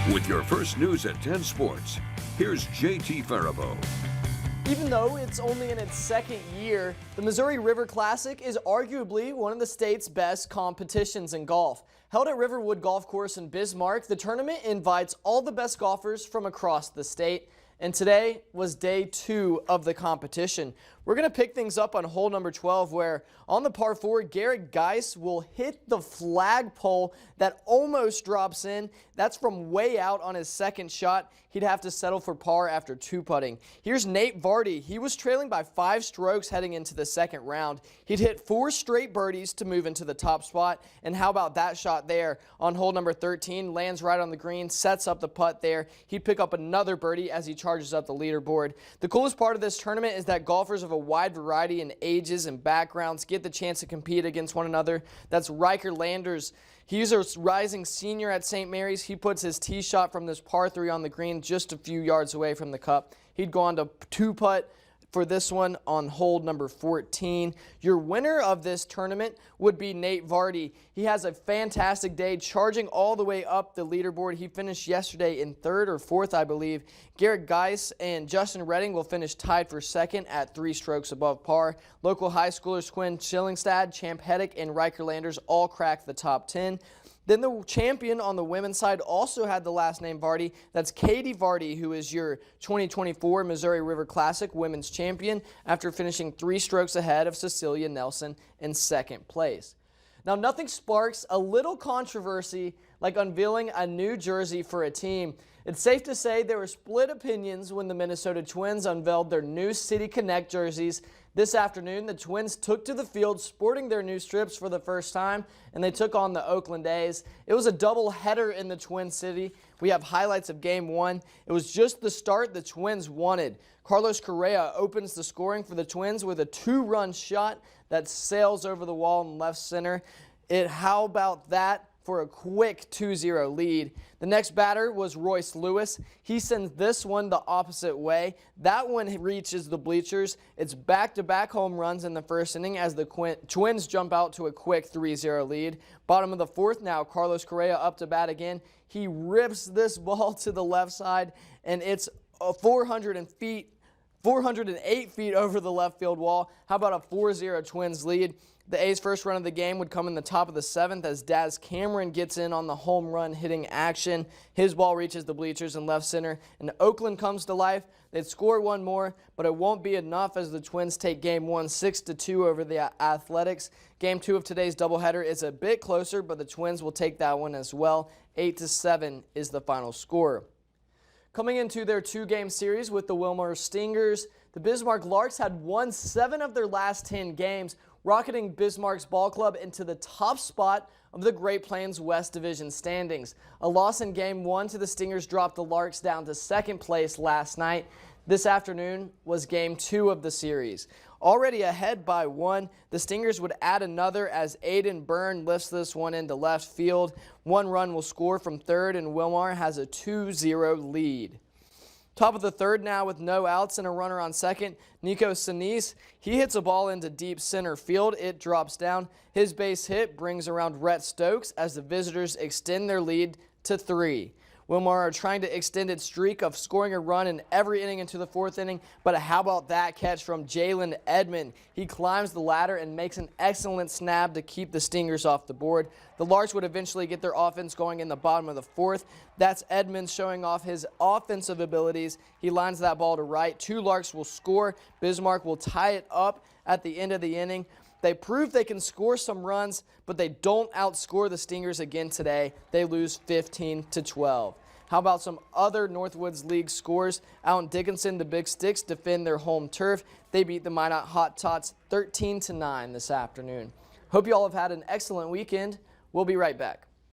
With your first news at 10 Sports, here's JT Faribault. Even though it's only in its second year, the Missouri River Classic is arguably one of the state's best competitions in golf. Held at Riverwood Golf Course in Bismarck, the tournament invites all the best golfers from across the state. And today was day 2 of the competition. We're going to pick things up on hole number 12, where on the par 4, Garrett Geis will hit the flagpole that almost drops in. That's from way out on his second shot. He'd have to settle for par after 2-putting. Here's Nate Vardy. He was trailing by 5 strokes heading into the second round. He'd hit 4 straight birdies to move into the top spot. And how about that shot there on hole number 13? Lands right on the green, sets up the putt there. He'd pick up another birdie as he charges up the leaderboard. The coolest part of this tournament is that golfers of a wide variety in ages and backgrounds get the chance to compete against one another. That's Riker Landers. He's a rising senior at St. Mary's. He puts his tee shot from this par 3 on the green just a few yards away from the cup. He'd go on to 2-putt for this one on hole number 14. Your winner of this tournament would be Nate Vardy. He has a fantastic day, charging all the way up the leaderboard. He finished yesterday in 3rd or 4th, I believe. Garrett Geis and Justin Redding will finish tied for 2nd at 3 strokes above par. Local high schoolers Quinn Schillingstad, Champ Heddick, and Riker Landers all cracked the top 10. Then the champion on the women's side also had the last name Vardy. That's Katie Vardy, who is your 2024 Missouri River Classic women's champion after finishing 3 strokes ahead of Cecilia Nelson in 2nd place. Now, nothing sparks a little controversy like unveiling a new jersey for a team. It's safe to say there were split opinions when the Minnesota Twins unveiled their new City Connect jerseys. This afternoon, the Twins took to the field sporting their new strips for the first time, and they took on the Oakland A's. It was a double-header in the Twin City. We have highlights of Game 1. It was just the start the Twins wanted. Carlos Correa opens the scoring for the Twins with a 2-run shot that sails over the wall in left center. How about that for a quick 2-0 lead? The next batter was Royce Lewis. He sends this one the opposite way. That one reaches the bleachers. It's back-to-back home runs in the first inning as the Twins jump out to a quick 3-0 lead. Bottom of the 4th now, Carlos Correa up to bat again. He rips this ball to the left side, and it's 408 feet over the left field wall. How about a 4-0 Twins lead? The A's first run of the game would come in the top of the 7th as Daz Cameron gets in on the home run hitting action. His ball reaches the bleachers in left center, and Oakland comes to life. They'd score one more, but it won't be enough as the Twins take Game 1 6-2 over the Athletics. Game 2 of today's doubleheader is a bit closer, but the Twins will take that one as well. 8-7 is the final score. Coming into their 2-game series with the Wilmar Stingers, the Bismarck Larks had won 7 of their last 10 games, rocketing Bismarck's ball club into the top spot of the Great Plains West Division standings. A loss in Game 1 to the Stingers dropped the Larks down to 2nd place last night. This afternoon was Game 2 of the series. Already ahead by 1, the Stingers would add another as Aiden Byrne lifts this one into left field. 1 run will score from 3rd, and Wilmar has a 2-0 lead. Top of the 3rd now with no outs and a runner on 2nd. Nico Sinise, he hits a ball into deep center field. It drops down. His base hit brings around Rhett Stokes as the visitors extend their lead to 3. Wilmar are trying to extend its streak of scoring a run in every inning into the 4th inning, but how about that catch from Jalen Edmond? He climbs the ladder and makes an excellent snap to keep the Stingers off the board. The Larks would eventually get their offense going in the bottom of the 4th. That's Edmond showing off his offensive abilities. He lines that ball to right. 2 Larks will score. Bismarck will tie it up at the end of the inning. They prove they can score some runs, but they don't outscore the Stingers again today. They lose 15-12. How about some other Northwoods League scores? Out in Dickinson, the Big Sticks defend their home turf. They beat the Minot Hot Tots 13-9 this afternoon. Hope you all have had an excellent weekend. We'll be right back.